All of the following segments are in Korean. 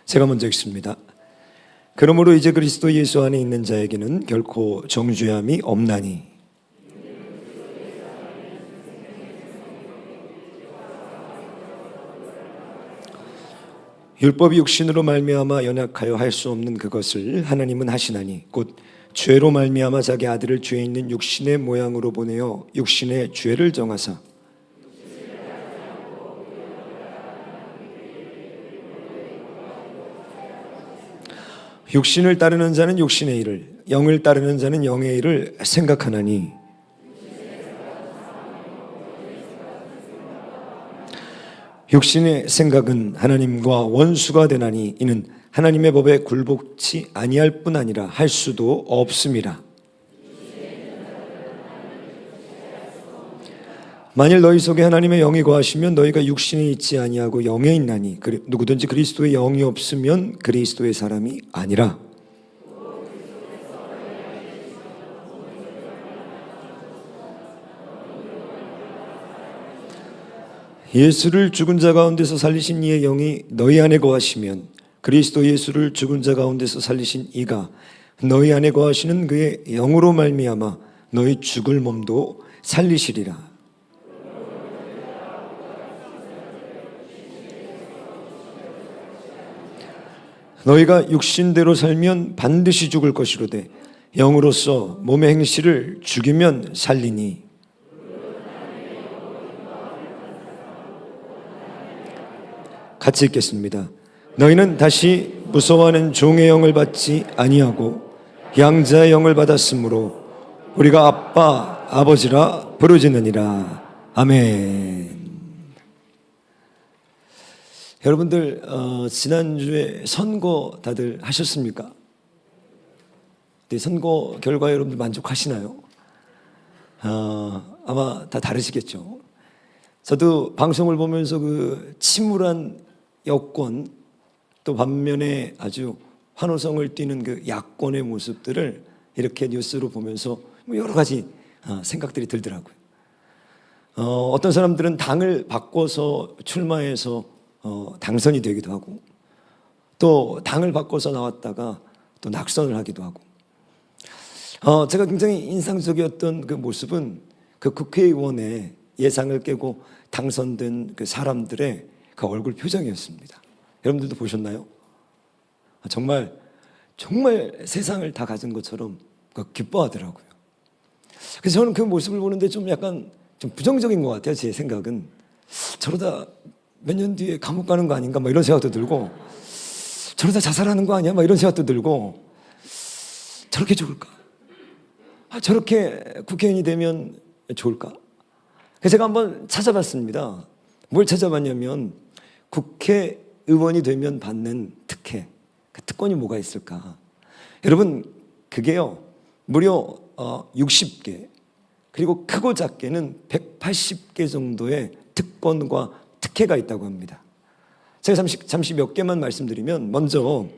제가 먼저 읽습니다. 그러므로 이제 그리스도 예수 안에 있는 자에게는 결코 정죄함이 없나니 율법이 육신으로 말미암아 연약하여 할 수 없는 그것을 하나님은 하시나니 곧 죄로 말미암아 자기 아들을 죄 있는 육신의 모양으로 보내어 육신의 죄를 정하사 육신을 따르는 자는 육신의 일을, 영을 따르는 자는 영의 일을 생각하나니 육신의 생각은 하나님과 원수가 되나니 이는 하나님의 법에 굴복치 아니할 뿐 아니라 할 수도 없음이라. 만일 너희 속에 하나님의 영이 거하시면 너희가 육신에 있지 아니하고 영에 있나니 누구든지 그리스도의 영이 없으면 그리스도의 사람이 아니라. 예수를 죽은 자 가운데서 살리신 이의 영이 너희 안에 거하시면 그리스도 예수를 죽은 자 가운데서 살리신 이가 너희 안에 거하시는 그의 영으로 말미암아 너희 죽을 몸도 살리시리라. 너희가 육신대로 살면 반드시 죽을 것이로되 영으로서 몸의 행실을 죽이면 살리니. 같이 읽겠습니다. 너희는 다시 무서워하는 종의 영을 받지 아니하고 양자의 영을 받았으므로 우리가 아빠 아버지라 부르짖느니라. 아멘. 여러분들 지난주에 선거 다들 하셨습니까? 네, 선거 결과에 여러분들 만족하시나요? 아마 다 다르시겠죠. 저도 방송을 보면서 그 침울한 여권 또 반면에 아주 환호성을 띠는 그 야권의 모습들을 이렇게 뉴스로 보면서 여러 가지 생각들이 들더라고요. 어떤 사람들은 당을 바꿔서 출마해서 당선이 되기도 하고 또 당을 바꿔서 나왔다가 또 낙선을 하기도 하고 제가 굉장히 인상적이었던 그 모습은 그 국회의원의 예상을 깨고 당선된 그 사람들의 그 얼굴 표정이었습니다. 여러분들도 보셨나요? 정말 세상을 다 가진 것처럼 기뻐하더라고요. 그래서 저는 그 모습을 보는데 좀 약간 좀 부정적인 것 같아요. 제 생각은 저러다 몇 년 뒤에 감옥 가는 거 아닌가 막 이런 생각도 들고 저러다 자살하는 거 아니야 막 이런 생각도 들고 저렇게 좋을까? 저렇게 국회의원이 되면 좋을까? 그래서 제가 한번 찾아봤습니다. 뭘 찾아봤냐면 국회의원이 되면 받는 특혜, 그 특권이 뭐가 있을까? 여러분 그게요 무려 60개 그리고 크고 작게는 180개 정도의 특권과 특혜가 있다고 합니다. 제가 잠시 몇 개만 말씀드리면 먼저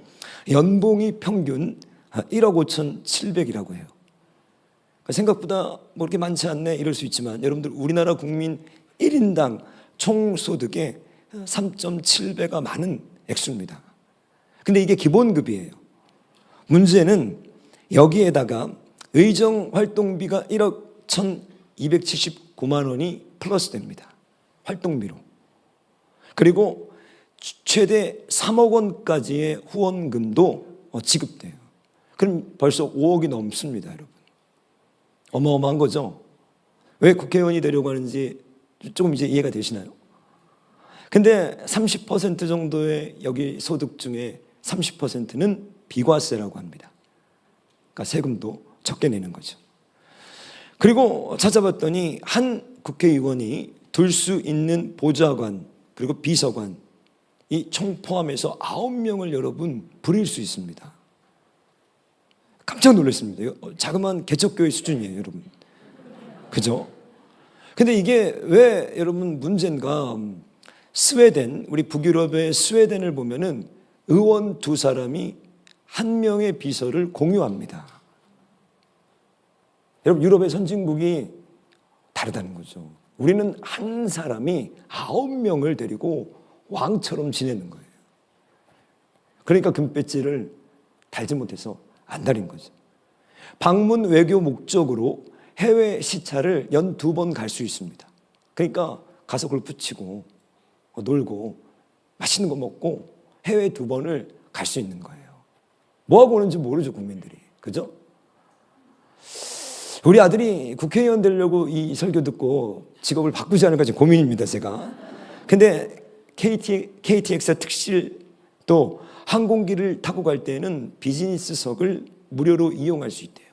연봉이 평균 1억 5,700이라고 해요. 생각보다 뭐 그렇게 많지 않네 이럴 수 있지만 여러분들 우리나라 국민 1인당 총소득의 3.7배가 많은 액수입니다. 근데 이게 기본급이에요. 문제는 여기에다가 의정활동비가 1억 1,279만 원이 플러스 됩니다. 활동비로. 그리고 최대 3억 원까지의 후원금도 지급돼요. 그럼 벌써 5억이 넘습니다, 여러분. 어마어마한 거죠. 왜 국회의원이 되려고 하는지 조금 이제 이해가 되시나요? 근데 30% 정도의 여기 소득 중에 30%는 비과세라고 합니다. 그러니까 세금도 적게 내는 거죠. 그리고 찾아봤더니 한 국회의원이 둘 수 있는 보좌관 그리고 비서관 이 총 포함해서 9명을 여러분 부릴 수 있습니다. 깜짝 놀랐습니다. 자그마한 개척교회 수준이에요, 여러분. 그죠? 근데 이게 왜 여러분 문제인가? 스웨덴, 우리 북유럽의 스웨덴을 보면은 의원 2사람이 1명의 비서를 공유합니다. 여러분 유럽의 선진국이 다르다는 거죠. 우리는 한 사람이 9명을 데리고 왕처럼 지내는 거예요. 그러니까 금배지를 달지 못해서 안 달인 거죠. 방문 외교 목적으로 해외 시차를 연 2번 갈 수 있습니다. 그러니까 가서 골프 치고 놀고 맛있는 거 먹고 해외 2번을 갈 수 있는 거예요. 뭐하고 오는지 모르죠, 국민들이. 그죠? 우리 아들이 국회의원 되려고 이 설교 듣고 직업을 바꾸지 않을까 지금 고민입니다, 제가. 근데 KTX 특실 또 항공기를 타고 갈 때는 비즈니스석을 무료로 이용할 수 있대요.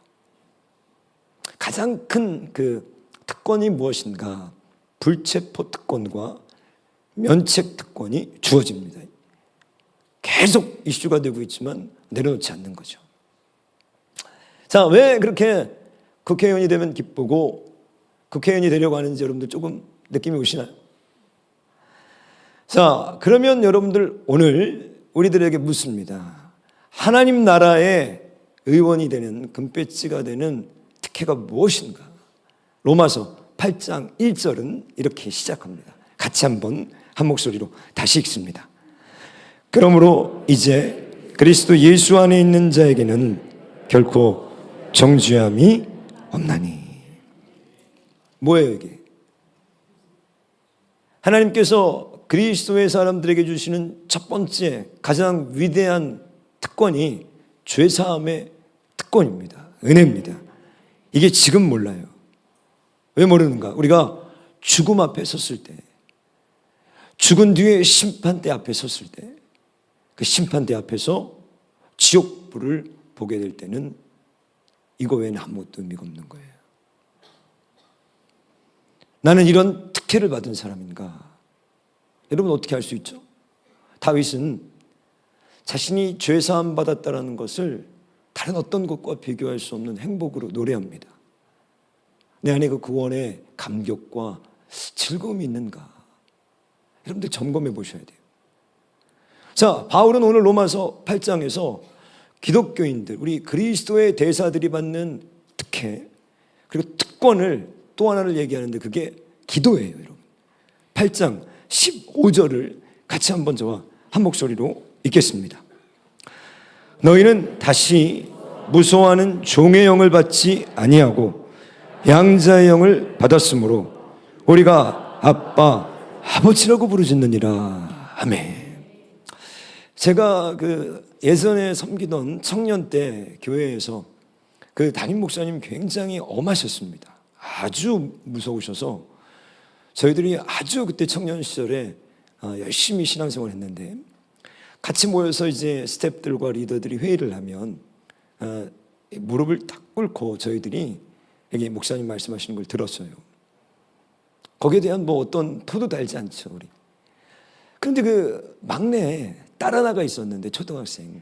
가장 큰 그 특권이 무엇인가? 불체포 특권과 면책 특권이 주어집니다. 계속 이슈가 되고 있지만 내려놓지 않는 거죠. 자, 왜 그렇게 국회의원이 되면 기쁘고 국회의원이 되려고 하는지 여러분들 조금 느낌이 오시나요? 자, 그러면 여러분들 오늘 우리들에게 묻습니다. 하나님 나라의 의원이 되는 금배지가 되는 특혜가 무엇인가? 로마서 8장 1절은 이렇게 시작합니다. 같이 한번 한 목소리로 다시 읽습니다. 그러므로 이제 그리스도 예수 안에 있는 자에게는 결코 정죄함이 없나니. 뭐예요 이게? 하나님께서 그리스도의 사람들에게 주시는 첫 번째 가장 위대한 특권이 죄사함의 특권입니다. 은혜입니다. 이게 지금 몰라요. 왜 모르는가? 우리가 죽음 앞에 섰을 때, 죽은 뒤에 심판대 앞에 섰을 때, 그 심판대 앞에서 지옥불을 보게 될 때는 이거 외에는 아무것도 의미가 없는 거예요. 나는 이런 특혜를 받은 사람인가? 여러분 어떻게 알 수 있죠? 다윗은 자신이 죄사함 받았다는 것을 다른 어떤 것과 비교할 수 없는 행복으로 노래합니다. 내 안에 그 구원의 감격과 즐거움이 있는가? 여러분들 점검해 보셔야 돼요. 자, 바울은 오늘 로마서 8장에서 기독교인들, 우리 그리스도의 대사들이 받는 특혜, 그리고 특권을 또 하나를 얘기하는데 그게 기도예요, 여러분. 8장 15절을 같이 한번 저와 한 목소리로 읽겠습니다. 너희는 다시 무서워하는 종의 영을 받지 아니하고 양자의 영을 받았으므로 우리가 아빠, 아버지라고 부르짖느니라. 아멘. 제가 그 예전에 섬기던 청년 때 교회에서 그 담임 목사님 굉장히 엄하셨습니다. 아주 무서우셔서 저희들이 아주 그때 청년 시절에 열심히 신앙생활을 했는데 같이 모여서 이제 스태프들과 리더들이 회의를 하면 무릎을 딱 꿇고 저희들이 여기 목사님 말씀하시는 걸 들었어요. 거기에 대한 뭐 어떤 토도 달지 않죠, 우리. 그런데 그 막내 딸 하나가 있었는데 초등학생.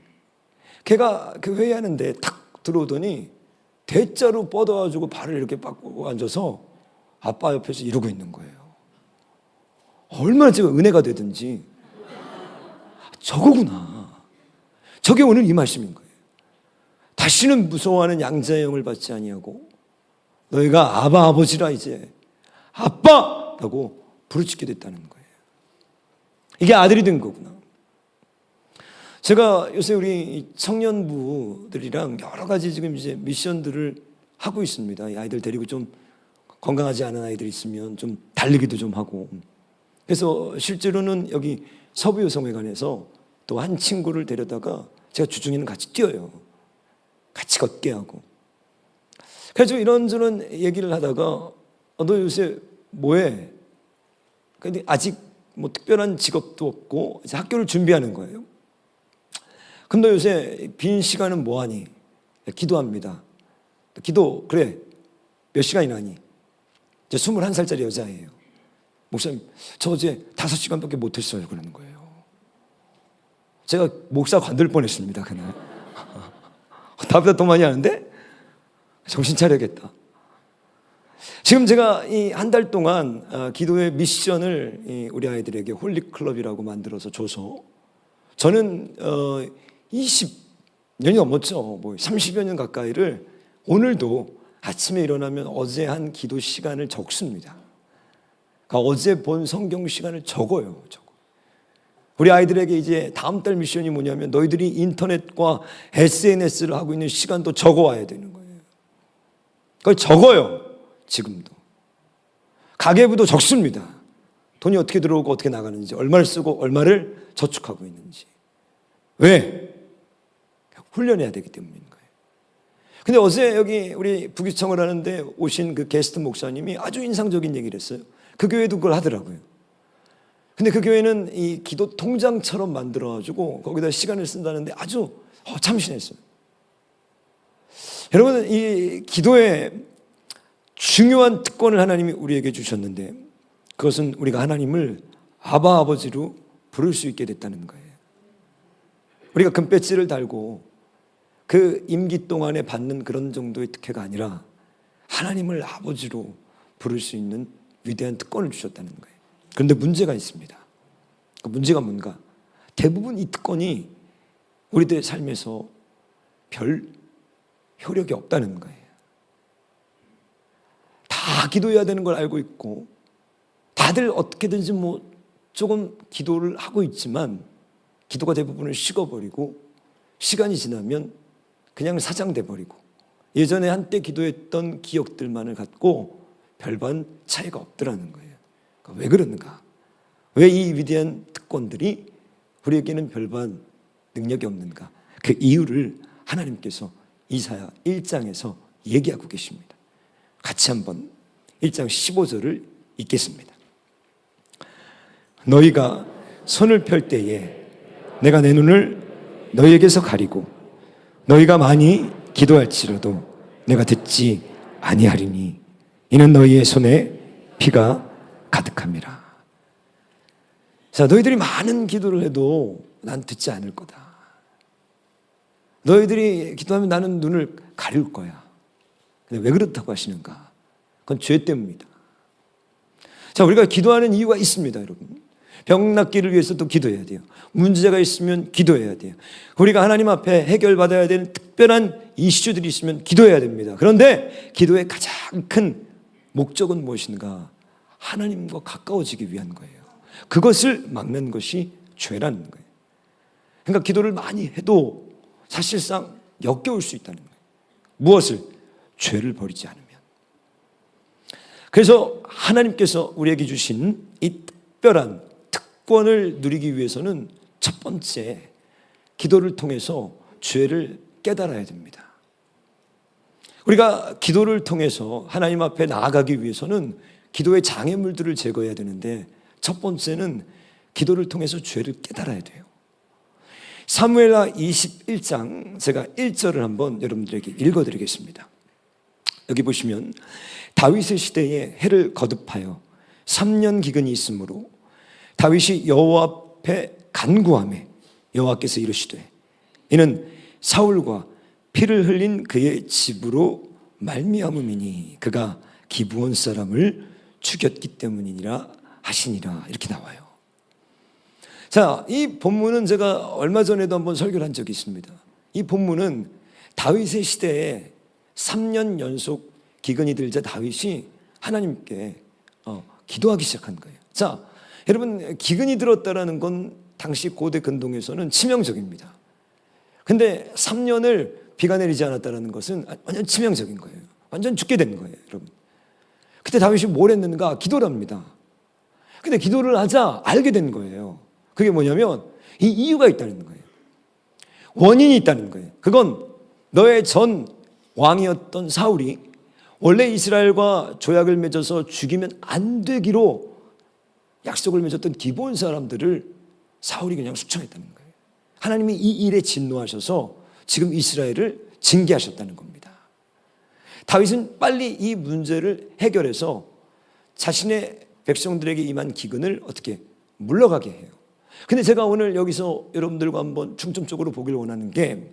걔가 그 회의하는데 탁 들어오더니 대자로 뻗어가지고 발을 이렇게 빡고 앉아서 아빠 옆에서 이러고 있는 거예요. 얼마나 제가 은혜가 되든지 저거구나. 저게 오늘 이 말씀인 거예요. 다시는 무서워하는 양자의 영을 받지 아니하고 너희가 아바 아버지라 이제 아빠라고 부르짖게 됐다는 거예요. 이게 아들이 된 거구나. 제가 요새 우리 청년부들이랑 여러 가지 지금 이제 미션들을 하고 있습니다. 이 아이들 데리고 좀 건강하지 않은 아이들 있으면 좀 달리기도 좀 하고. 그래서 실제로는 여기 서부여성회관에서 또 한 친구를 데려다가 제가 주중에는 같이 뛰어요. 같이 걷게 하고. 그래서 이런저런 얘기를 하다가 너 요새 뭐해? 근데 아직 뭐 특별한 직업도 없고 이제 학교를 준비하는 거예요. 그럼 너 요새 빈 시간은 뭐하니? 기도합니다. 기도 그래 몇 시간이나 하니? 이제 21살짜리 여자예요. 목사님 저 어제 5시간밖에 못했어요. 그러는 거예요. 제가 목사 관둘 뻔했습니다. 그날. 답보다 더 많이 하는데? 정신 차려야겠다. 지금 제가 이 한 달 동안 기도의 미션을 우리 아이들에게 홀리클럽이라고 만들어서 줘서 저는 20년이 넘었죠. 뭐 30여 년 가까이를 오늘도 아침에 일어나면 어제 한 기도 시간을 적습니다. 그러니까 어제 본 성경 시간을 적어요. 우리 아이들에게 이제 다음 달 미션이 뭐냐면 너희들이 인터넷과 SNS를 하고 있는 시간도 적어와야 되는 거예요. 그걸 적어요. 지금도. 가계부도 적습니다. 돈이 어떻게 들어오고 어떻게 나가는지, 얼마를 쓰고 얼마를 저축하고 있는지. 왜? 훈련해야 되기 때문인 거예요. 근데 어제 여기 우리 부기청을 하는데 오신 그 게스트 목사님이 아주 인상적인 얘기를 했어요. 그 교회도 그걸 하더라고요. 근데 그 교회는 이 기도 통장처럼 만들어가지고 거기다 시간을 쓴다는데 아주 참신했어요. 여러분, 이 기도에 중요한 특권을 하나님이 우리에게 주셨는데 그것은 우리가 하나님을 아바 아버지로 부를 수 있게 됐다는 거예요. 우리가 금배지를 달고 그 임기 동안에 받는 그런 정도의 특혜가 아니라 하나님을 아버지로 부를 수 있는 위대한 특권을 주셨다는 거예요. 그런데 문제가 있습니다. 그 문제가 뭔가? 대부분 이 특권이 우리들의 삶에서 별 효력이 없다는 거예요. 다 기도해야 되는 걸 알고 있고 다들 어떻게든지 조금 기도를 하고 있지만 기도가 대부분을 식어버리고 시간이 지나면 그냥 사장돼 버리고 예전에 한때 기도했던 기억들만을 갖고 별반 차이가 없더라는 거예요. 왜 그런가? 왜 이 위대한 특권들이 우리에게는 별반 능력이 없는가? 그 이유를 하나님께서 이사야 1장에서 얘기하고 계십니다. 같이 한번 1장 15절을 읽겠습니다. 너희가 손을 펼 때에 내가 내 눈을 너희에게서 가리고 너희가 많이 기도할지라도 내가 듣지 아니하리니 이는 너희의 손에 피가 가득함이라. 자, 너희들이 많은 기도를 해도 난 듣지 않을 거다. 너희들이 기도하면 나는 눈을 가릴 거야. 근데 왜 그렇다고 하시는가? 그건 죄 때문입니다. 자, 우리가 기도하는 이유가 있습니다, 여러분. 병 낫기를 위해서도 기도해야 돼요. 문제가 있으면 기도해야 돼요. 우리가 하나님 앞에 해결받아야 되는 특별한 이슈들이 있으면 기도해야 됩니다. 그런데 기도의 가장 큰 목적은 무엇인가? 하나님과 가까워지기 위한 거예요. 그것을 막는 것이 죄라는 거예요. 그러니까 기도를 많이 해도 사실상 역겨울 수 있다는 거예요. 무엇을? 죄를 버리지 않으면. 그래서 하나님께서 우리에게 주신 이 특별한 특권을 누리기 위해서는 첫 번째, 기도를 통해서 죄를 깨달아야 됩니다. 우리가 기도를 통해서 하나님 앞에 나아가기 위해서는 기도의 장애물들을 제거해야 되는데 첫 번째는 기도를 통해서 죄를 깨달아야 돼요. 사무엘하 21장 제가 1절을 한번 여러분들에게 읽어드리겠습니다. 여기 보시면 다윗의 시대에 해를 거듭하여 3년 기근이 있으므로 다윗이 여호와 앞에 간구하매 여호와께서 이르시되 이는 사울과 피를 흘린 그의 집으로 말미암음이니 그가 기브온 사람을 죽였기 때문이니라 하시니라. 이렇게 나와요. 자, 이 본문은 제가 얼마 전에도 한번 설교를 한 적이 있습니다. 이 본문은 다윗의 시대에 3년 연속 기근이 들자 다윗이 하나님께 기도하기 시작한 거예요. 자, 여러분, 기근이 들었다라는 건 당시 고대 근동에서는 치명적입니다. 근데 3년을 비가 내리지 않았다는 것은 완전 치명적인 거예요. 완전 죽게 된 거예요, 여러분. 그때 다윗이 뭘 했는가? 기도를 합니다. 근데 기도를 하자 알게 된 거예요. 그게 뭐냐면 이 이유가 있다는 거예요. 원인이 있다는 거예요. 그건 너의 전 왕이었던 사울이 원래 이스라엘과 조약을 맺어서 죽이면 안 되기로 약속을 맺었던 기브온 사람들을 사울이 그냥 숙청했다는 거예요. 하나님이 이 일에 진노하셔서 지금 이스라엘을 징계하셨다는 겁니다. 다윗은 빨리 이 문제를 해결해서 자신의 백성들에게 임한 기근을 어떻게 물러가게 해요. 근데 제가 오늘 여기서 여러분들과 한번 중점적으로 보기를 원하는 게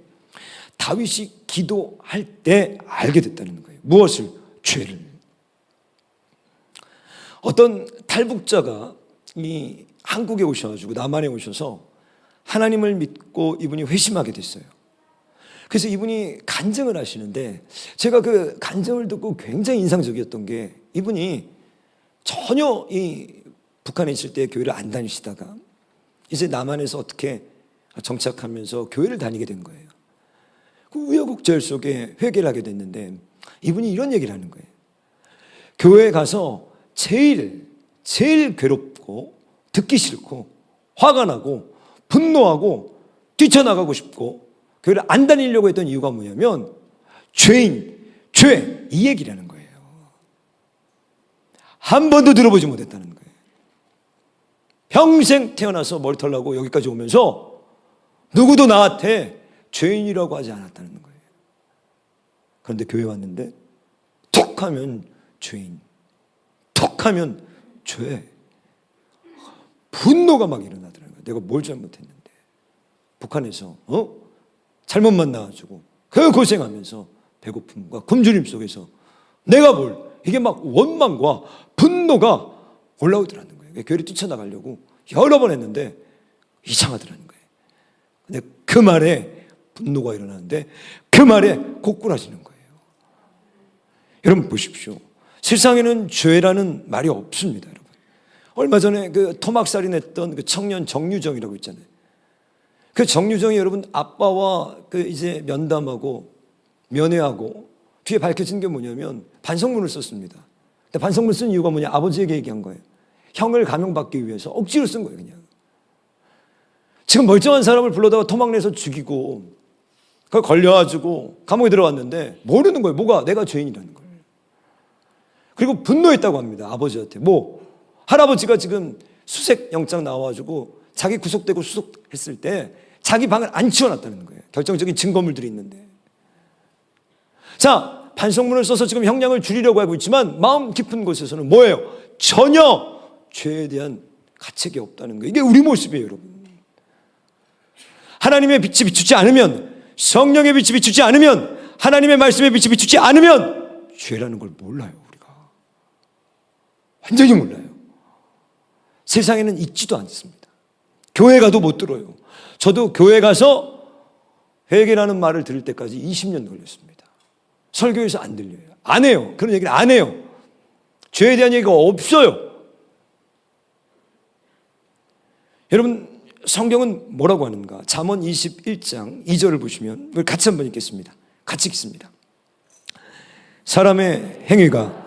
다윗이 기도할 때 알게 됐다는 거예요. 무엇을? 죄를. 어떤 탈북자가 이 한국에 오셔가지고 남한에 오셔서 하나님을 믿고 이분이 회심하게 됐어요. 그래서 이분이 간증을 하시는데 제가 그 간증을 듣고 굉장히 인상적이었던 게 이분이 전혀 이 북한에 있을 때 교회를 안 다니시다가 이제 남한에서 어떻게 정착하면서 교회를 다니게 된 거예요. 그 우여곡절 속에 회개를 하게 됐는데 이분이 이런 얘기를 하는 거예요. 교회에 가서 제일 괴롭고 듣기 싫고 화가 나고 분노하고 뛰쳐나가고 싶고 교회를 안 다니려고 했던 이유가 뭐냐면 죄 이 얘기라는 거예요. 한 번도 들어보지 못했다는 거예요. 평생 태어나서 머리 털라고 여기까지 오면서 누구도 나한테 죄인이라고 하지 않았다는 거예요. 그런데 교회 왔는데 툭 하면 죄인, 툭 하면 죄. 분노가 막 일어나더라고요. 내가 뭘 잘못했는데. 북한에서 잘못 만나가지고 그 고생하면서 배고픔과 굶주림 속에서 내가 이게 막 원망과 분노가 올라오더라는 거예요. 교회를 뛰쳐나가려고 여러 번 했는데 이상하더라는 거예요. 근데 그 말에 분노가 일어나는데 그 말에 고꾸라지는 거예요. 여러분 보십시오. 세상에는 죄라는 말이 없습니다, 여러분. 얼마 전에 그 토막살인했던 그 청년 정유정이라고 있잖아요. 그 정유정이 여러분 아빠와 그 이제 면담하고 면회하고 뒤에 밝혀진 게 뭐냐면 반성문을 썼습니다. 근데 반성문 쓴 이유가 뭐냐? 아버지에게 얘기한 거예요. 형을 감형받기 위해서 억지로 쓴 거예요, 그냥. 지금 멀쩡한 사람을 불러다가 토막내서 죽이고 그걸 걸려가지고 감옥에 들어왔는데 모르는 거예요. 뭐가 내가 죄인이라는 거예요. 그리고 분노했다고 합니다. 아버지한테. 할아버지가 지금 수색 영장 나와가지고 자기 구속되고 수속했을 때 자기 방을 안 치워놨다는 거예요. 결정적인 증거물들이 있는데. 자, 반성문을 써서 지금 형량을 줄이려고 하고 있지만 마음 깊은 곳에서는 뭐예요? 전혀 죄에 대한 가책이 없다는 거예요. 이게 우리 모습이에요, 여러분. 하나님의 빛이 비추지 않으면, 성령의 빛이 비추지 않으면, 하나님의 말씀의 빛이 비추지 않으면 죄라는 걸 몰라요, 우리가. 완전히 몰라요. 세상에는 있지도 않습니다. 교회 가도 못 들어요. 저도 교회 가서 회개라는 말을 들을 때까지 20년 걸렸습니다. 설교에서 안 들려요. 안 해요. 그런 얘기를 안 해요. 죄에 대한 얘기가 없어요. 여러분, 성경은 뭐라고 하는가? 잠언 21장 2절을 보시면 같이 한번 읽겠습니다. 같이 읽습니다. 사람의 행위가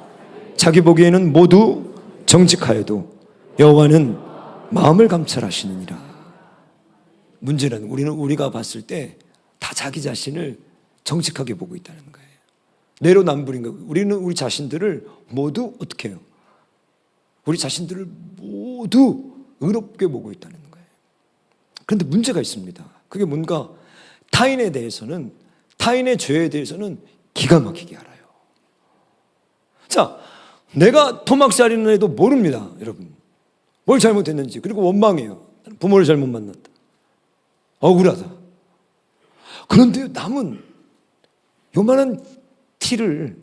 자기 보기에는 모두 정직하여도 여호와는 마음을 감찰하시느니라. 문제는 우리가 봤을 때 다 자기 자신을 정직하게 보고 있다는 거예요. 내로남불인 거예요. 우리는 우리 자신들을 모두 어떻게 해요? 우리 자신들을 모두 의롭게 보고 있다는 거예요. 그런데 문제가 있습니다. 그게 뭔가 타인에 대해서는, 타인의 죄에 대해서는 기가 막히게 알아요. 자, 내가 토막살인을 해도 모릅니다, 여러분. 뭘 잘못했는지. 그리고 원망해요. 부모를 잘못 만났다. 억울하다. 그런데 남은 요만한 티를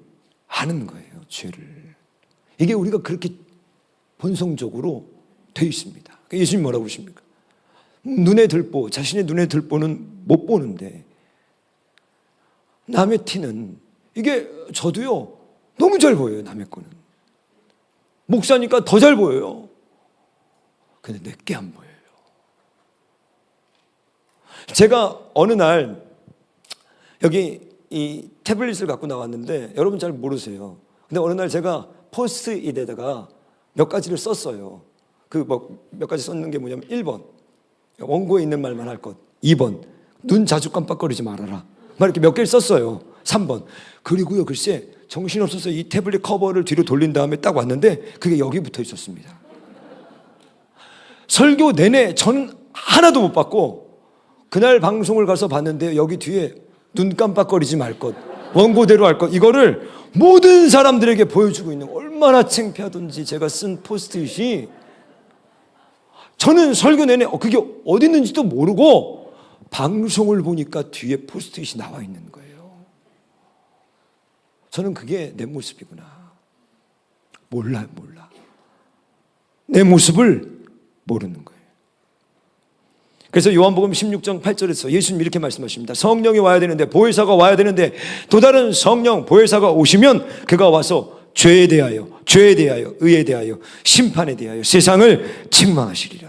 아는 거예요, 죄를. 이게 우리가 그렇게 본성적으로 되어 있습니다. 예수님 뭐라고 그러십니까? 눈에 들보, 자신의 눈에 들보는 못 보는데 남의 티는, 이게 저도요 너무 잘 보여요. 남의 거는 목사니까 더 잘 보여요. 근데 내게 안 보여요. 제가 어느 날 여기 이 태블릿을 갖고 나왔는데 여러분 잘 모르세요. 근데 어느 날 제가 포스트잇에다가 몇 가지를 썼어요. 그 몇 가지 썼는 게 뭐냐면 1번 원고에 있는 말만 할 것, 2번 눈 자주 깜빡거리지 말아라, 막 이렇게 몇 개를 썼어요. 3번 그리고요, 글쎄 정신없어서 이 태블릿 커버를 뒤로 돌린 다음에 딱 왔는데 그게 여기 붙어 있었습니다. 설교 내내 저는 하나도 못 받고 그날 방송을 가서 봤는데 여기 뒤에 눈 깜빡거리지 말 것, 원고대로 할 것, 이거를 모든 사람들에게 보여주고 있는, 얼마나 창피하던지 제가 쓴 포스트잇이, 저는 설교 내내 그게 어디 있는지도 모르고 방송을 보니까 뒤에 포스트잇이 나와 있는 거예요. 저는 그게 내 모습이구나. 몰라. 내 모습을 모르는 거예요. 그래서 요한복음 16장 8절에서 예수님 이렇게 말씀하십니다. 성령이 와야 되는데, 보혜사가 와야 되는데, 또 다른 성령 보혜사가 오시면 그가 와서 죄에 대하여, 의에 대하여, 심판에 대하여 세상을 책망하시리라.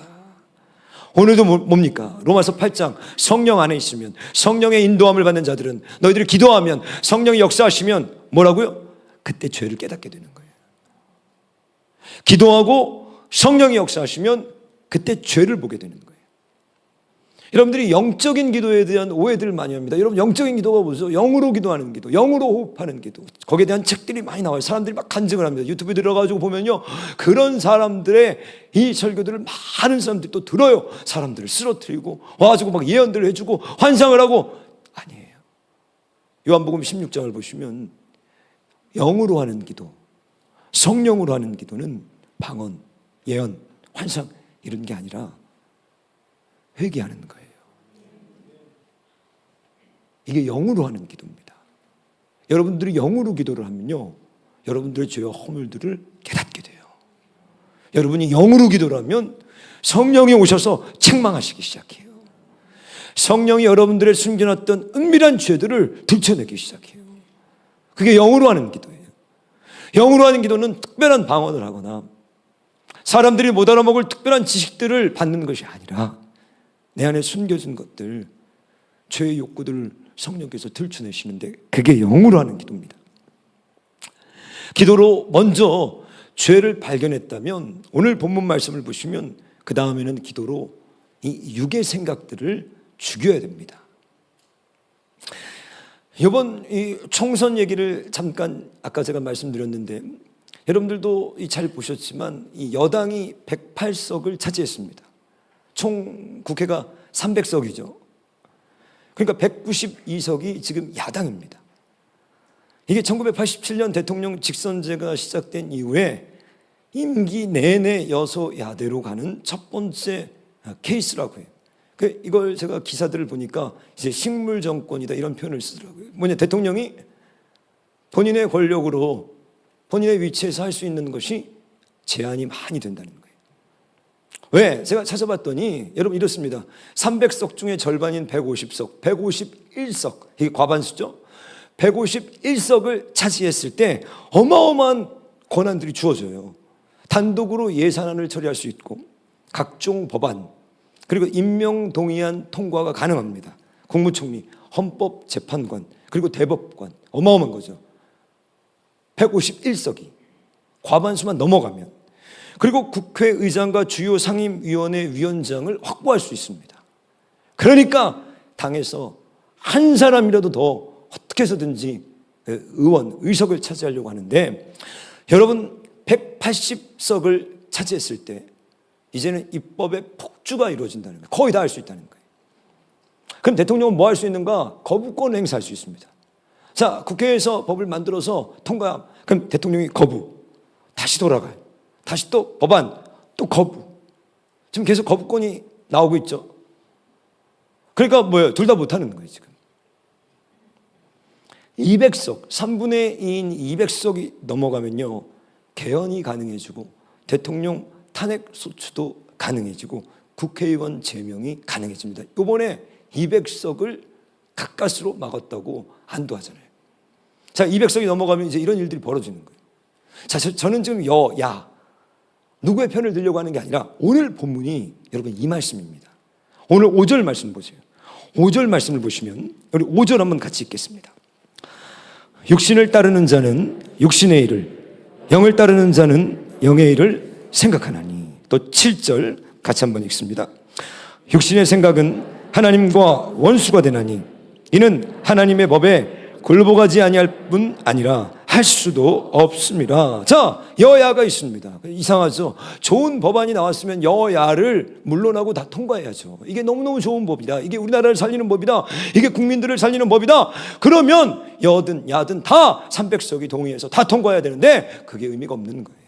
오늘도 뭡니까? 로마서 8장 성령 안에 있으면, 성령의 인도함을 받는 자들은 너희들이 기도하면, 성령이 역사하시면 뭐라고요? 그때 죄를 깨닫게 되는 거예요. 기도하고 성령이 역사하시면 그때 죄를 보게 되는 거예요. 여러분들이 영적인 기도에 대한 오해들을 많이 합니다. 여러분, 영적인 기도가 뭐죠? 영으로 기도하는 기도, 영으로 호흡하는 기도. 거기에 대한 책들이 많이 나와요. 사람들이 막 간증을 합니다. 유튜브에 들어가지고 보면요, 그런 사람들의 이 설교들을 많은 사람들이 또 들어요. 사람들을 쓰러뜨리고 와가지고 막 예언들을 해주고 환상을 하고. 아니에요. 요한복음 16장을 보시면 영으로 하는 기도, 성령으로 하는 기도는 방언, 예언, 환상 이런 게 아니라 회개하는 거예요. 이게 영으로 하는 기도입니다. 여러분들이 영으로 기도를 하면요, 여러분들의 죄와 허물들을 깨닫게 돼요. 여러분이 영으로 기도를 하면 성령이 오셔서 책망하시기 시작해요. 성령이 여러분들의 숨겨놨던 은밀한 죄들을 들춰내기 시작해요. 그게 영으로 하는 기도예요. 영으로 하는 기도는 특별한 방언을 하거나 사람들이 못 알아먹을 특별한 지식들을 받는 것이 아니라 내 안에 숨겨진 것들, 죄의 욕구들을 성령께서 들춰내시는데 그게 영으로 하는 기도입니다. 기도로 먼저 죄를 발견했다면 오늘 본문 말씀을 보시면 그 다음에는 기도로 이 육의 생각들을 죽여야 됩니다. 이번 이 총선 얘기를 잠깐 아까 제가 말씀드렸는데 여러분들도 잘 보셨지만 이 여당이 108석을 차지했습니다. 총 국회가 300석이죠. 그러니까 192석이 지금 야당입니다. 이게 1987년 대통령 직선제가 시작된 이후에 임기 내내 여소야대로 가는 첫 번째 케이스라고 해요. 이걸 제가 기사들을 보니까 이제 식물 정권이다 이런 표현을 쓰더라고요. 뭐냐, 대통령이 본인의 권력으로 본인의 위치에서 할 수 있는 것이 제한이 많이 된다는 거예요. 왜? 제가 찾아봤더니 여러분 이렇습니다. 300석 중에 절반인 150석, 151석, 이게 과반수죠. 151석을 차지했을 때 어마어마한 권한들이 주어져요. 단독으로 예산안을 처리할 수 있고 각종 법안, 그리고 임명동의안 통과가 가능합니다. 국무총리, 헌법재판관, 그리고 대법관, 어마어마한 거죠. 151석이 과반수만 넘어가면, 그리고 국회의장과 주요 상임위원회 위원장을 확보할 수 있습니다. 그러니까 당에서 한 사람이라도 더 어떻게 해서든지 의원, 의석을 차지하려고 하는데, 여러분 180석을 차지했을 때 이제는 입법의 폭주가 이루어진다는 거예요. 거의 다 할 수 있다는 거예요. 그럼 대통령은 뭐 할 수 있는가? 거부권 행사할 수 있습니다. 자, 국회에서 법을 만들어서 통과, 그럼 대통령이 거부, 다시 돌아가요. 다시 또 법안, 또 거부. 지금 계속 거부권이 나오고 있죠. 그러니까 뭐예요? 둘 다 못하는 거예요 지금. 200석, 3분의 2인 200석이 넘어가면요, 개헌이 가능해지고 대통령 탄핵 소추도 가능해지고 국회의원 제명이 가능해집니다. 이번에 200석을 가까스로 막았다고 안도하잖아요. 자, 200석이 넘어가면 이제 이런 일들이 벌어지는 거예요. 자, 저는 지금 여야 누구의 편을 들려고 하는 게 아니라 오늘 본문이 여러분 이 말씀입니다. 오늘 5절 말씀 보세요. 5절 말씀을 보시면 우리 5절 한번 같이 읽겠습니다. 육신을 따르는 자는 육신의 일을, 영을 따르는 자는 영의 일을 생각하나니. 또 7절 같이 한번 읽습니다. 육신의 생각은 하나님과 원수가 되나니 이는 하나님의 법에 굴복하지 아니할 뿐 아니라 할 수도 없습니다. 자, 여야가 있습니다. 이상하죠? 좋은 법안이 나왔으면 여야를 물러나고 다 통과해야죠. 이게 너무너무 좋은 법이다. 이게 우리나라를 살리는 법이다. 이게 국민들을 살리는 법이다. 그러면 여든 야든 다 300석이 동의해서 다 통과해야 되는데 그게 의미가 없는 거예요.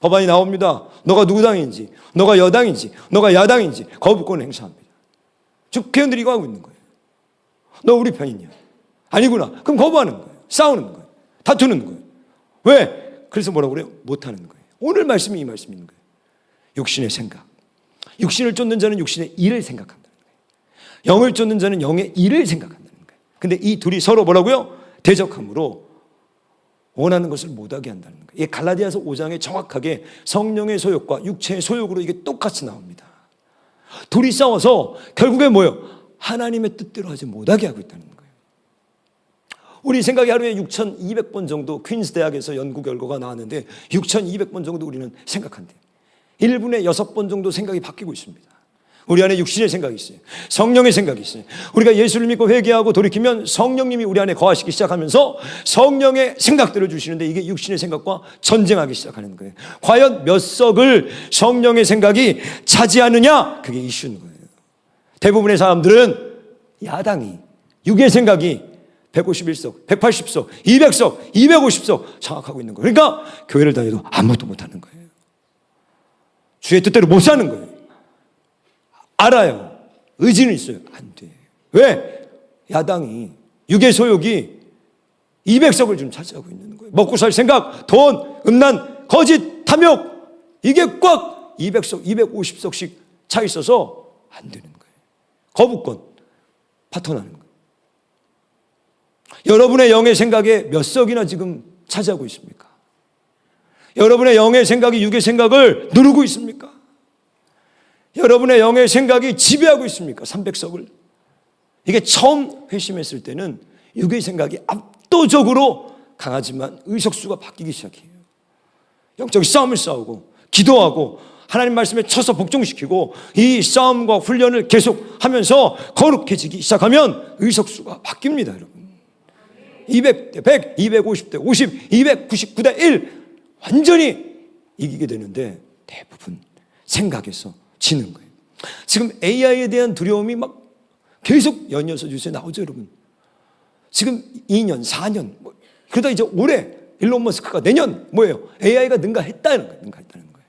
법안이 나옵니다. 너가 누구 당인지, 너가 여당인지, 너가 야당인지 거부권 행사합니다. 즉 국회의원들이 이거 하고 있는 거예요. 너 우리 편이냐? 아니구나. 그럼 거부하는 거예요. 싸우는 거예요. 다투는 거예요. 왜? 그래서 뭐라고 그래요? 못하는 거예요. 오늘 말씀이 이 말씀인 거예요. 육신의 생각. 육신을 쫓는 자는 육신의 일을 생각한다는 거예요. 영을 쫓는 자는 영의 일을 생각한다는 거예요. 근데 이 둘이 서로 뭐라고요? 대적함으로 원하는 것을 못하게 한다는 거예요. 이게 갈라디아서 5장에 정확하게 성령의 소욕과 육체의 소욕으로 이게 똑같이 나옵니다. 둘이 싸워서 결국에 뭐예요? 하나님의 뜻대로 하지 못하게 하고 있다는 거예요. 우리 생각이 하루에 6,200번 정도 퀸스 대학에서 연구 결과가 나왔는데 6,200번 정도 우리는 생각한대요. 1분에 6번 정도 생각이 바뀌고 있습니다. 우리 안에 육신의 생각이 있어요. 성령의 생각이 있어요. 우리가 예수를 믿고 회개하고 돌이키면 성령님이 우리 안에 거하시기 시작하면서 성령의 생각들을 주시는데 이게 육신의 생각과 전쟁하기 시작하는 거예요. 과연 몇 석을 성령의 생각이 차지하느냐? 그게 이슈인 거예요. 대부분의 사람들은 야당이 육의 생각이 151석, 180석, 200석, 250석 장악하고 있는 거예요. 그러니까 교회를 다녀도 아무것도 못하는 거예요. 주의 뜻대로 못 사는 거예요. 알아요. 의지는 있어요. 안 돼. 왜? 야당이 육의 소욕이 200석을 지금 차지하고 있는 거예요. 먹고 살 생각, 돈, 음란, 거짓, 탐욕 이게 꽉 200석, 250석씩 차 있어서 안 되는 거예요. 거부권, 파토나는 거예요. 여러분의 영의 생각에 몇 석이나 지금 차지하고 있습니까? 여러분의 영의 생각이 육의 생각을 누르고 있습니까? 여러분의 영의 생각이 지배하고 있습니까? 300석을. 이게 처음 회심했을 때는 육의 생각이 압도적으로 강하지만 의석수가 바뀌기 시작해요. 영적 싸움을 싸우고 기도하고 하나님 말씀에 쳐서 복종시키고 이 싸움과 훈련을 계속하면서 거룩해지기 시작하면 의석수가 바뀝니다, 여러분. 200대 100, 250대 50, 299대 1 완전히 이기게 되는데 대부분 생각에서 지는 거예요. 지금 AI에 대한 두려움이 막 계속 연이어서 뉴스에 나오죠, 여러분. 지금 2년, 4년, 그러다 이제 올해 일론 머스크가 내년 뭐예요? AI가 능가했다는 거예요. 능가했다는 거예요.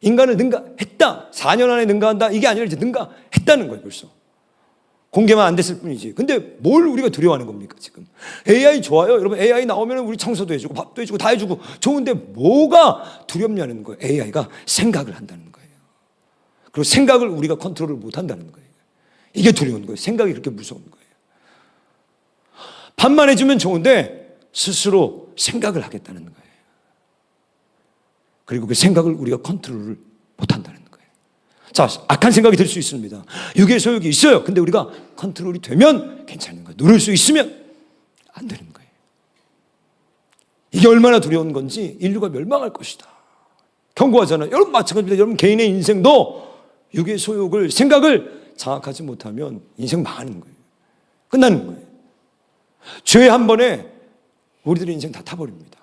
인간을 능가했다. 4년 안에 능가한다. 이게 아니라 이제 능가했다는 거예요, 벌써. 공개만 안 됐을 뿐이지. 근데 뭘 우리가 두려워하는 겁니까, 지금? AI 좋아요. 여러분, AI 나오면 우리 청소도 해주고, 밥도 해주고, 다 해주고, 좋은데 뭐가 두렵냐는 거예요. AI가 생각을 한다는 거예요. 그리고 생각을 우리가 컨트롤을 못 한다는 거예요. 이게 두려운 거예요. 생각이 그렇게 무서운 거예요. 밥만 해주면 좋은데, 스스로 생각을 하겠다는 거예요. 그리고 그 생각을 우리가 컨트롤을 못 한다는 거예요. 자, 악한 생각이 들 수 있습니다. 육의 소욕이 있어요. 근데 우리가 컨트롤이 되면 괜찮은 거예요. 누를 수 있으면 안 되는 거예요. 이게 얼마나 두려운 건지 인류가 멸망할 것이다. 경고하잖아요. 여러분 마찬가지입니다. 여러분 개인의 인생도 육의 소욕을 생각을 장악하지 못하면 인생 망하는 거예요. 끝나는 거예요. 죄 한 번에 우리들의 인생 다 타버립니다.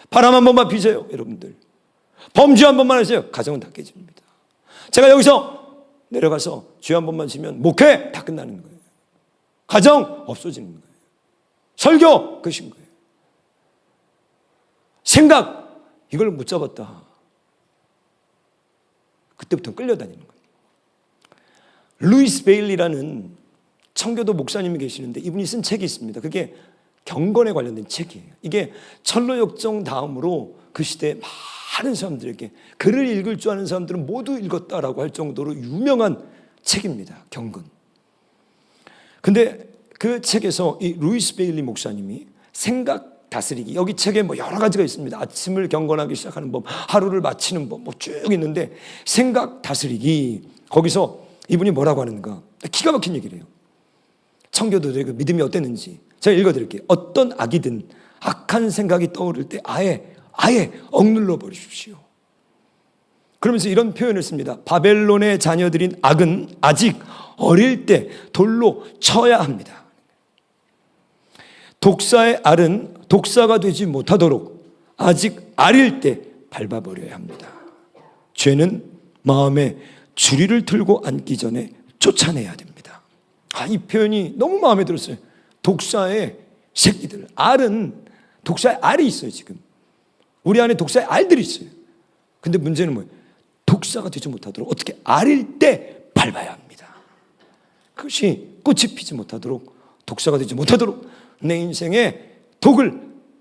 바람 한 번만 피세요, 여러분들. 범죄 한 번만 하세요. 가정은 다 깨집니다. 제가 여기서 내려가서 죄 한 번만 지면 목회 다 끝나는 거예요. 가정 없어지는 거예요. 설교 끝인 거예요. 생각 이걸 못 잡았다. 그때부터 끌려다니는 거예요. 루이스 베일리라는 청교도 목사님이 계시는데 이분이 쓴 책이 있습니다. 그게 경건에 관련된 책이에요. 이게 철로역정 다음으로 그 시대에 많은 사람들에게 글을 읽을 줄 아는 사람들은 모두 읽었다라고 할 정도로 유명한 책입니다. 경건. 근데 그 책에서 이 루이스 베일리 목사님이 생각 다스리기, 여기 책에 뭐 여러 가지가 있습니다. 아침을 경건하기 시작하는 법, 하루를 마치는 법, 뭐 쭉 있는데 생각 다스리기, 거기서 이분이 뭐라고 하는가? 기가 막힌 얘기를 해요. 청교도들의 그 믿음이 어땠는지 제가 읽어드릴게요. 어떤 악이든 악한 생각이 떠오를 때 아예 억눌러 버리십시오. 그러면서 이런 표현을 씁니다. 바벨론의 자녀들인 악은 아직 어릴 때 돌로 쳐야 합니다. 독사의 알은 독사가 되지 못하도록 아직 알일 때 밟아버려야 합니다. 죄는 마음에 주리를 들고 앉기 전에 쫓아내야 됩니다. 이 표현이 너무 마음에 들었어요. 독사의 새끼들, 알은 독사의 알이 있어요. 지금 우리 안에 독사의 알들이 있어요. 근데 문제는 뭐예요? 독사가 되지 못하도록 어떻게 알일 때 밟아야 합니다. 그것이 꽃이 피지 못하도록, 독사가 되지 못하도록, 내 인생에 독을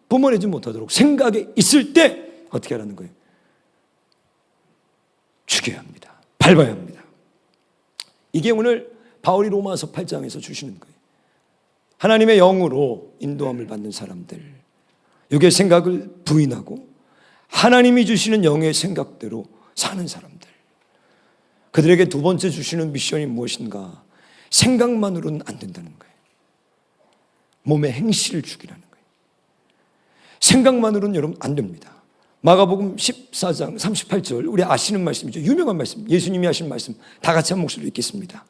뿜어내지 못하도록 생각에 있을 때 어떻게 하라는 거예요? 죽여야 합니다. 밟아야 합니다. 이게 오늘 바울이 로마서 8장에서 주시는 거예요. 하나님의 영으로 인도함을 받는 사람들, 육의 생각을 부인하고 하나님이 주시는 영의 생각대로 사는 사람들. 그들에게 두 번째 주시는 미션이 무엇인가? 생각만으로는 안 된다는 거예요. 몸의 행실을 죽이라는 거예요. 생각만으로는 여러분 안 됩니다. 마가복음 14장 38절, 우리 아시는 말씀이죠. 유명한 말씀, 예수님이 하신 말씀, 다 같이 한 목소리로 읽겠습니다.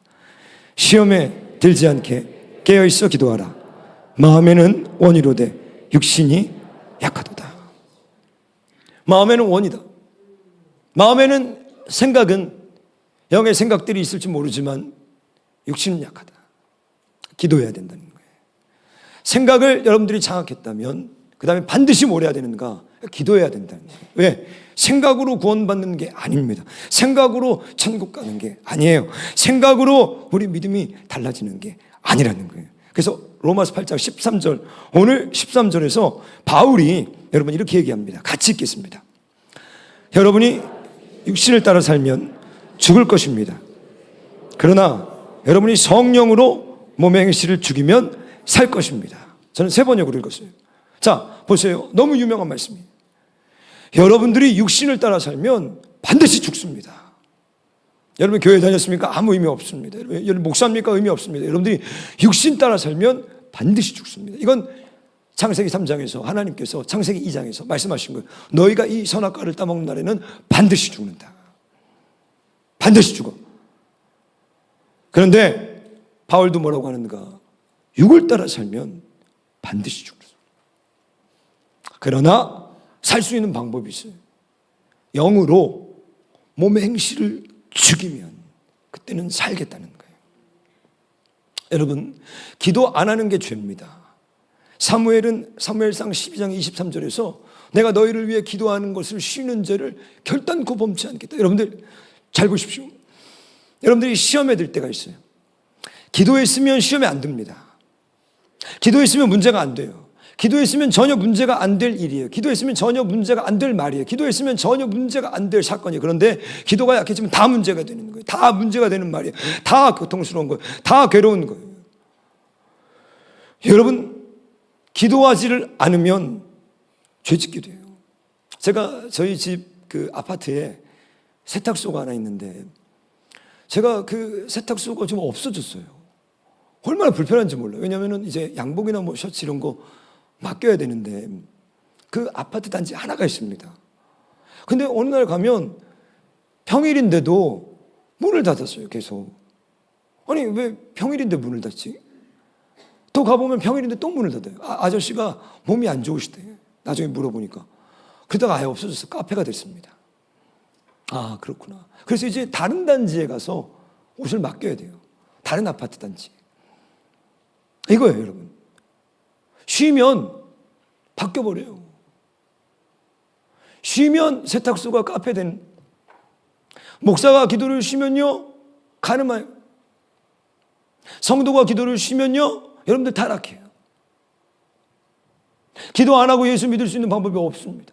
시험에 들지 않게 깨어있어 기도하라. 마음에는 원이로되 육신이 약하도다. 마음에는 원이다. 마음에는 생각은 영의 생각들이 있을지 모르지만 육신은 약하다. 기도해야 된다는 거예요. 생각을 여러분들이 장악했다면 그 다음에 반드시 뭘 해야 되는가? 기도해야 된다는 거예요. 왜? 생각으로 구원받는 게 아닙니다. 생각으로 천국 가는 게 아니에요. 생각으로 우리 믿음이 달라지는 게 아니라는 거예요. 그래서 로마서 8장 13절, 오늘 13절에서 바울이 여러분 이렇게 얘기합니다. 같이 읽겠습니다. 여러분이 육신을 따라 살면 죽을 것입니다. 그러나 여러분이 성령으로 몸의 행실을 죽이면 살 것입니다. 저는 세 번역으로 읽었어요. 자, 보세요. 너무 유명한 말씀이에요. 여러분들이 육신을 따라 살면 반드시 죽습니다. 여러분 교회 다녔습니까? 아무 의미 없습니다. 여러분 목사입니까? 의미 없습니다. 여러분들이 육신 따라 살면 반드시 죽습니다. 이건 창세기 3장에서 하나님께서 창세기 2장에서 말씀하신 거예요. 너희가 이 선악과를 따먹는 날에는 반드시 죽는다. 반드시 죽어. 그런데 바울도 뭐라고 하는가? 육을 따라 살면 반드시 죽어. 그러나 살 수 있는 방법이 있어요. 영으로 몸의 행실을 죽이면 그때는 살겠다는 거예요. 여러분, 기도 안 하는 게 죄입니다. 사무엘상 12장 23절에서 내가 너희를 위해 기도하는 것을 쉬는 죄를 결단코 범치 않겠다. 여러분들 잘 보십시오. 여러분들이 시험에 들 때가 있어요. 기도했으면 시험에 안 듭니다. 기도했으면 문제가 안 돼요. 기도했으면 전혀 문제가 안 될 일이에요. 기도했으면 전혀 문제가 안 될 말이에요. 기도했으면 전혀 문제가 안 될 사건이에요. 그런데 기도가 약해지면 다 문제가 되는 거예요. 다 문제가 되는 말이에요. 다 고통스러운 거예요. 다 괴로운 거예요. 여러분, 기도하지를 않으면 죄짓게 돼요. 제가 저희 집 그 아파트에 세탁소가 하나 있는데 제가 그 세탁소가 좀 없어졌어요. 얼마나 불편한지 몰라요. 왜냐하면 이제 양복이나 뭐 셔츠 이런 거 맡겨야 되는데 그 아파트 단지 하나가 있습니다. 근데 어느 날 가면 평일인데도 문을 닫았어요. 계속. 아니 왜 평일인데 문을 닫지? 또 가보면 평일인데 또 문을 닫아요. 아저씨가 몸이 안 좋으시대. 나중에 물어보니까. 그러다가 아예 없어졌어. 카페가 됐습니다. 아 그렇구나. 그래서 이제 다른 단지에 가서 옷을 맡겨야 돼요. 다른 아파트 단지. 이거예요 여러분. 쉬면 바뀌어버려요. 쉬면 세탁소가 카페 되는. 목사가 기도를 쉬면요 가늠해요. 성도가 기도를 쉬면요 여러분들 타락해요. 기도 안 하고 예수 믿을 수 있는 방법이 없습니다.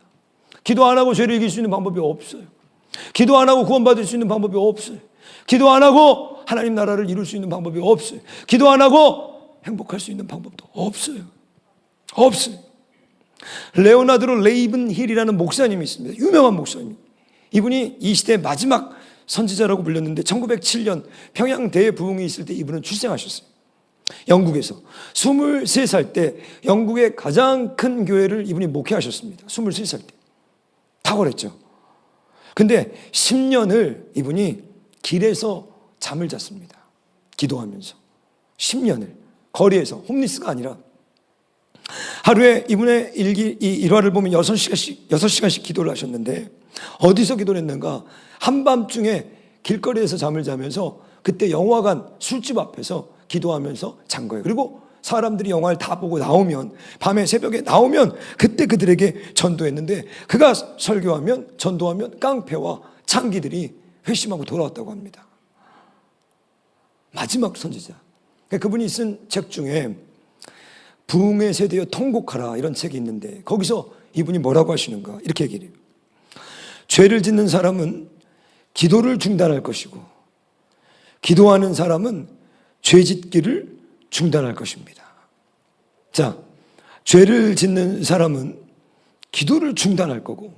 기도 안 하고 죄를 이길 수 있는 방법이 없어요. 기도 안 하고 구원받을 수 있는 방법이 없어요. 기도 안 하고 하나님 나라를 이룰 수 있는 방법이 없어요. 기도 안 하고 행복할 수 있는 방법도 없어요. 없어요. 레오나드로 레이븐 힐이라는 목사님이 있습니다. 유명한 목사님. 이분이 이 시대의 마지막 선지자라고 불렸는데 1907년 평양 대부흥이 있을 때 이분은 출생하셨어요. 영국에서 23살 때 영국의 가장 큰 교회를 이분이 목회하셨습니다. 23살 때. 탁월했죠. 근데 10년을 이분이 길에서 잠을 잤습니다. 기도하면서 10년을 거리에서 홈리스가 아니라 하루에 이분의 일화를 보면 6시간씩 기도를 하셨는데 어디서 기도를 했는가? 한밤중에 길거리에서 잠을 자면서 그때 영화관 술집 앞에서 기도하면서 잔 거예요. 그리고 사람들이 영화를 다 보고 나오면 밤에 새벽에 나오면 그때 그들에게 전도했는데 그가 설교하면 전도하면 깡패와 창기들이 회심하고 돌아왔다고 합니다. 마지막 선지자. 그분이 쓴 책 중에 부흥의 세대여 통곡하라 이런 책이 있는데 거기서 이분이 뭐라고 하시는가 이렇게 얘기해요. 죄를 짓는 사람은 기도를 중단할 것이고 기도하는 사람은 죄 짓기를 중단할 것입니다. 자, 죄를 짓는 사람은 기도를 중단할 거고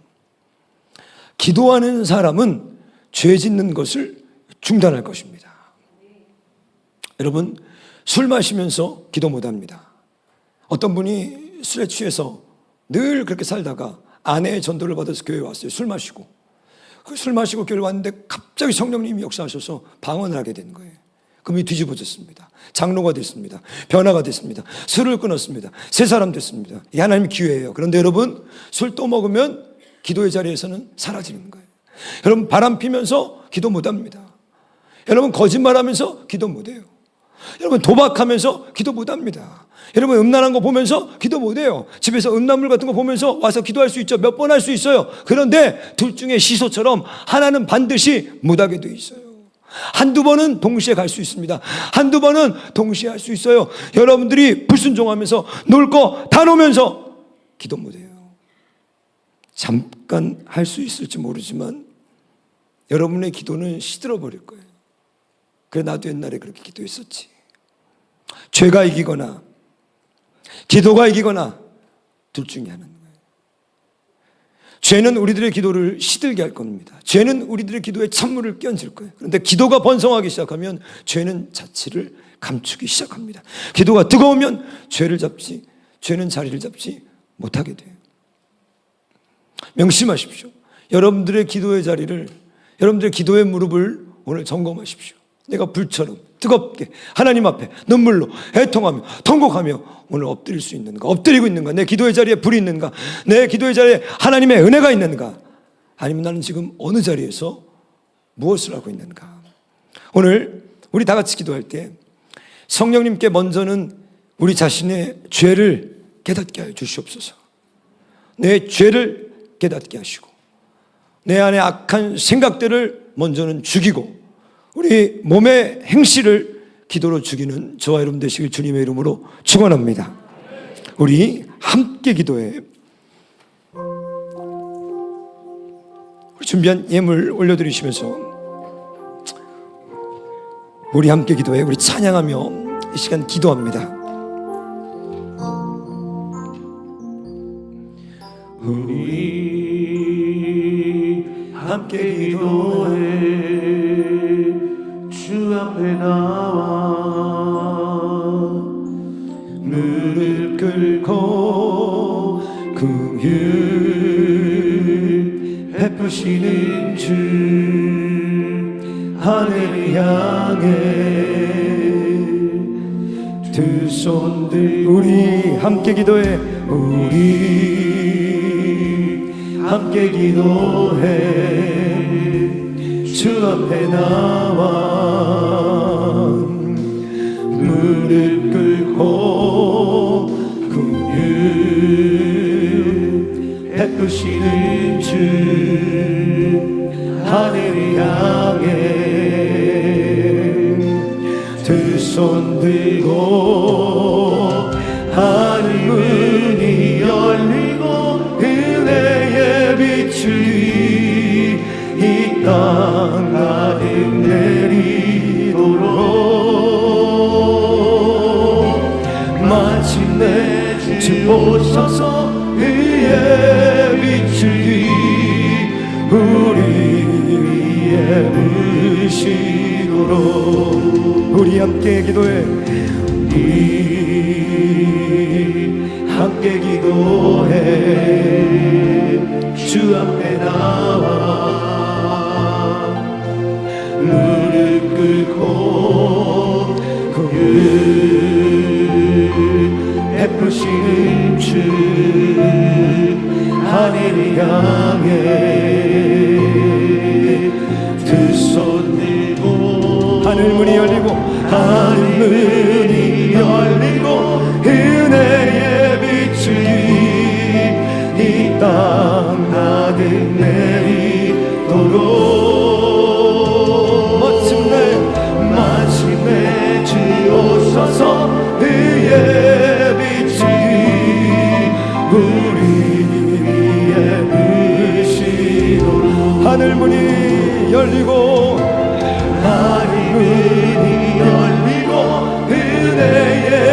기도하는 사람은 죄 짓는 것을 중단할 것입니다. 여러분, 술 마시면서 기도 못합니다. 어떤 분이 술에 취해서 늘 그렇게 살다가 아내의 전도를 받아서 교회에 왔어요. 술 마시고 교회를 왔는데 갑자기 성령님이 역사하셔서 방언을 하게 된 거예요. 그럼이 뒤집어졌습니다. 장로가 됐습니다. 변화가 됐습니다. 술을 끊었습니다. 새 사람 됐습니다. 이 하나님의 기회예요. 그런데 여러분, 술 또 먹으면 기도의 자리에서는 사라지는 거예요. 여러분, 바람 피면서 기도 못합니다. 여러분, 거짓말하면서 기도 못해요. 여러분, 도박하면서 기도 못합니다. 여러분, 음란한 거 보면서 기도 못해요. 집에서 음란물 같은 거 보면서 와서 기도할 수 있죠. 몇 번 할 수 있어요. 그런데 둘 중에 시소처럼 하나는 반드시 못하게 돼 있어요. 한두 번은 동시에 갈 수 있습니다. 한두 번은 동시에 할 수 있어요. 여러분들이 불순종하면서 놀 거 다 놓으면서 기도 못해요. 잠깐 할 수 있을지 모르지만 여러분의 기도는 시들어 버릴 거예요. 그래, 나도 옛날에 그렇게 기도했었지. 죄가 이기거나 기도가 이기거나 둘 중에 하나는 거예요. 죄는 우리들의 기도를 시들게 할 겁니다. 죄는 우리들의 기도에 찬물을 끼얹을 거예요. 그런데 기도가 번성하기 시작하면 죄는 자취를 감추기 시작합니다. 기도가 뜨거우면 죄는 자리를 잡지 못하게 돼요. 명심하십시오. 여러분들의 기도의 자리를, 여러분들의 기도의 무릎을 오늘 점검하십시오. 내가 불처럼 뜨겁게 하나님 앞에 눈물로 애통하며 통곡하며 오늘 엎드릴 수 있는가, 엎드리고 있는가, 내 기도의 자리에 불이 있는가, 내 기도의 자리에 하나님의 은혜가 있는가, 아니면 나는 지금 어느 자리에서 무엇을 하고 있는가. 오늘 우리 다 같이 기도할 때 성령님께 먼저는 우리 자신의 죄를 깨닫게 하여 주시옵소서. 내 죄를 깨닫게 하시고 내 안에 악한 생각들을 먼저는 죽이고 우리 몸의 행실을 기도로 죽이는 저와 여러분 되시길 주님의 이름으로 축원합니다. 우리 함께 기도해. 우리 준비한 예물 올려드리시면서 우리 함께 기도해. 우리 찬양하며 이 시간 기도합니다. 우리 함께 기도해. 주 앞에 나와 무릎 꿇고 긍휼 베푸시는 주 하늘을 향해 두 손 들고 우리 함께 기도해. 우리 함께 기도해. 주 앞에 나와 무릎 꿇고 긍휼 베푸시는 주 하늘을 향해 두 손 들고 하늘 문이 열리고 은혜의 빛이 이 땅 가득 내리도록 마침내 주 오셔서 그의 빛을 우리 위에 부으시도록 우리 함께 기도해. 우리 함께 기도해. 주 앞에 나와 무릎 꿇고 긍휼 베푸시는 주 하늘을 향해 두 손 들고 하늘 문이 열리고 하늘 문이 열리고 은혜의 빛이 이 땅 가득 내리도록 마침내 주 오셔서 그의 빛이 우리 위에 부으시도록 하늘 문이 열리고 하늘 문이 열리고 은혜의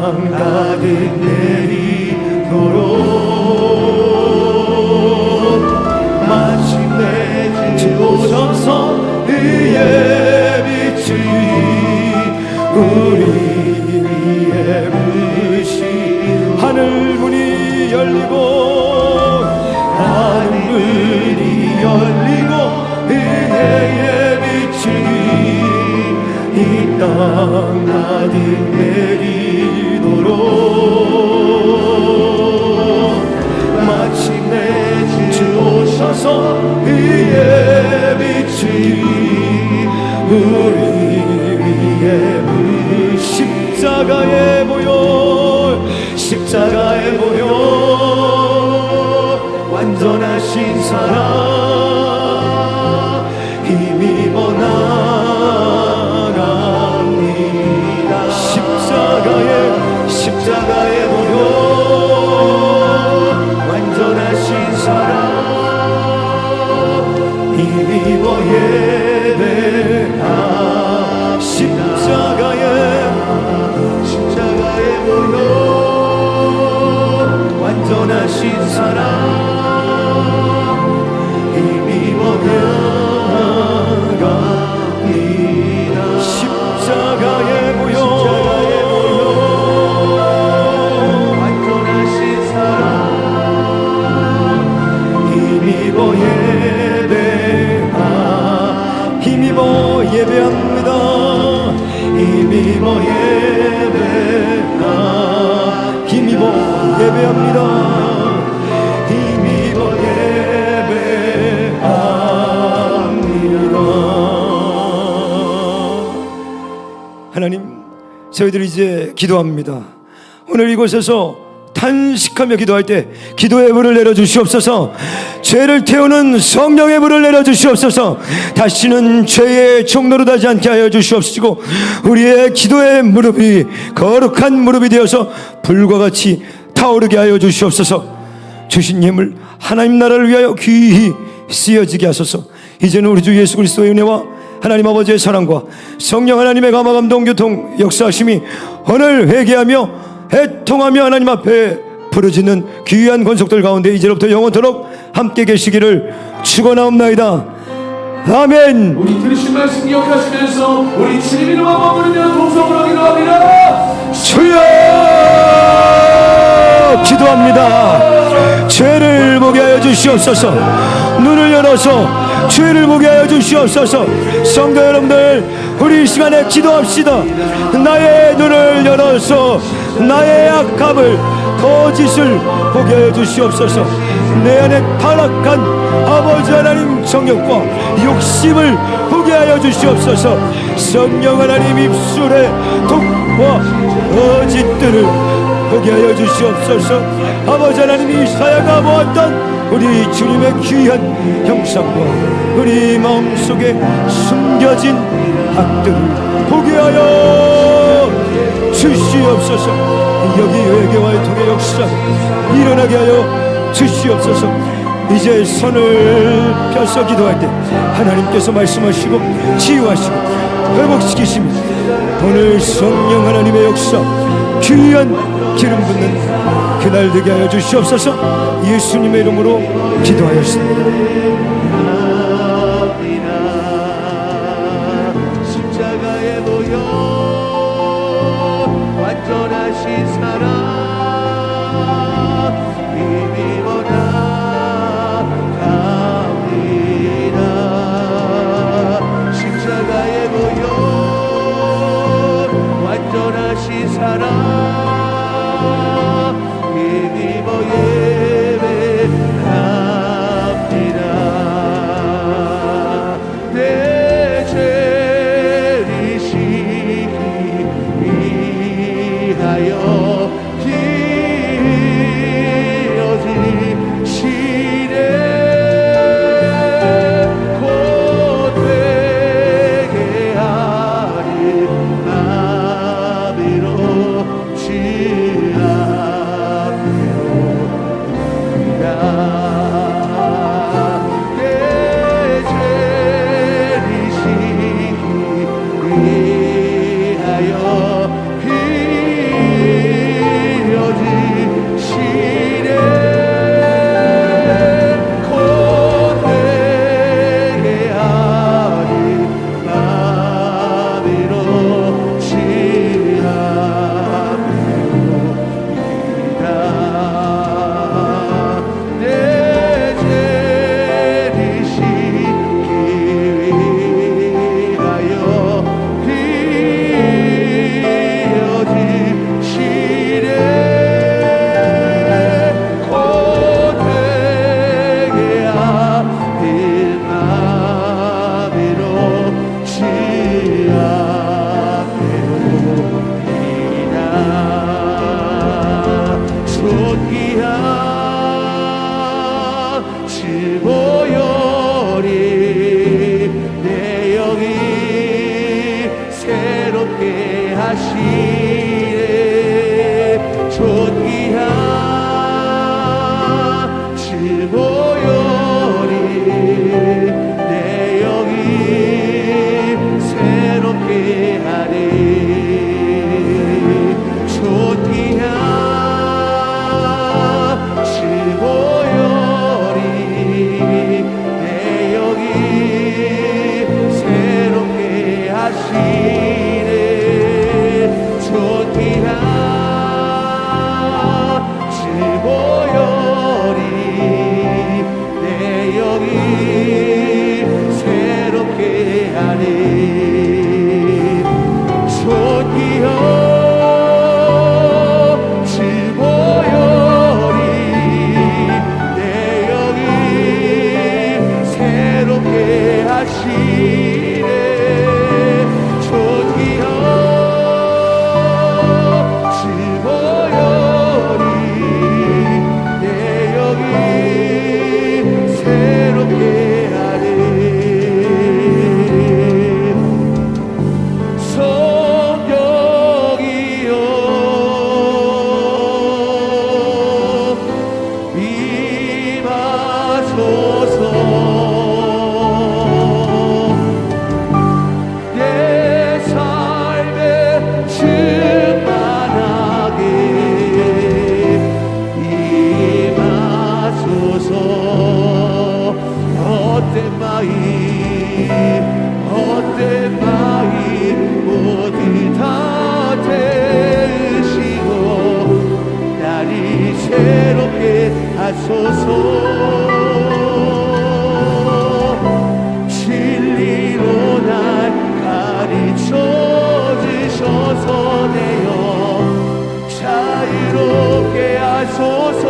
땅 가득 내리도록 마침내 주오셔서 의의 빛이 우리 위에 부으시고 하늘 문이 열리고 의의 빛이 이 땅 가득 내리도록 마침내 주 오셔서 의의 빛이 우리 위에 십자가의 보혈 완전하신 사랑 힘입어 나갑니다. 십자가의 보혈 완전하신 사랑 힘입어 예배하 십자가의 보혈 완전하신 사랑 힘입어 나갑니다. 십자가의 보혈 완전하신 사랑 힘입어 예배합니다. 힘입어 예배합니다. 힘입어 예배합니다. 하나님, 저희들이 이제 기도합니다. 오늘 이곳에서 탄식하며 기도할 때 기도의 불을 내려주시옵소서. 죄를 태우는 성령의 불을 내려주시옵소서. 다시는 죄의 종로로 가지 않게 하여 주시옵시고 우리의 기도의 무릎이 거룩한 무릎이 되어서 불과 같이 타오르게 하여 주시옵소서. 주신 예물 하나님 나라를 위하여 귀히 쓰여지게 하소서. 이제는 우리 주 예수 그리스도의 은혜와 하나님 아버지의 사랑과 성령 하나님의 감화 감동 교통 역사하심이 오늘 회개하며 애통하며 하나님 앞에 부르짖는 귀한 권속들 가운데 이제로부터 영원토록 함께 계시기를 축원하옵나이다. 아멘. 우리 들으신 말씀 기억하시면서 우리 주님 이름 한번 부르며 동성으로 기도합니다. 주여 기도합니다. 죄를 보게 하여 주시옵소서. 눈을 열어서 죄를 보게 하여 주시옵소서. 성도 여러분들, 우리 이 시간에 기도합시다. 나의 눈을 열어서 나의 악함을 거짓을 보게 하여 주시옵소서. 내 안에 타락한 아버지 하나님 정욕과 욕심을 보게 하여 주시옵소서. 성령 하나님 입술의 독과 거짓들을 보게 하여 주시옵소서. 아버지 하나님이 이사야가 보았던 우리 주님의 귀한 형상과 우리 마음속에 숨겨진 악들을 보게 하여 주시옵소서. 여기 회개와의 통의 역사 일어나게 하여 주시옵소서. 이제 손을 펴서 기도할 때 하나님께서 말씀하시고 치유하시고 회복시키시며 오늘 성령 하나님의 역사 귀한 기름 붓는 그날 되게 하여 주시옵소서. 예수님의 이름으로 기도하였습니다. 십자가의 보혈 완전하신 사랑 힘입어 나갑니다. 십자가의 보혈 완전하신 사랑 힘입어 예배합니다. 내 죄를 씻기 위하여 하시네 존귀한 즐거요리 내 영이 새롭게 하네 존귀한 즐거요리 내 영이 새롭게 하시네 존귀한 즐거요리 내 영이 새롭게 하네 존귀한 즐거요리 내 영이 새롭게 하시네 존귀한 즐거요리 내 영이 새롭게 하네 성령이여 임하소서 내 삶에 충만하게 임하소서 헛된 마음 모두 다 태우시고 나를 새롭게 하소서 진리로 날 가르쳐 주셔서 내어 자유롭게 하소서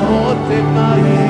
헛된 마음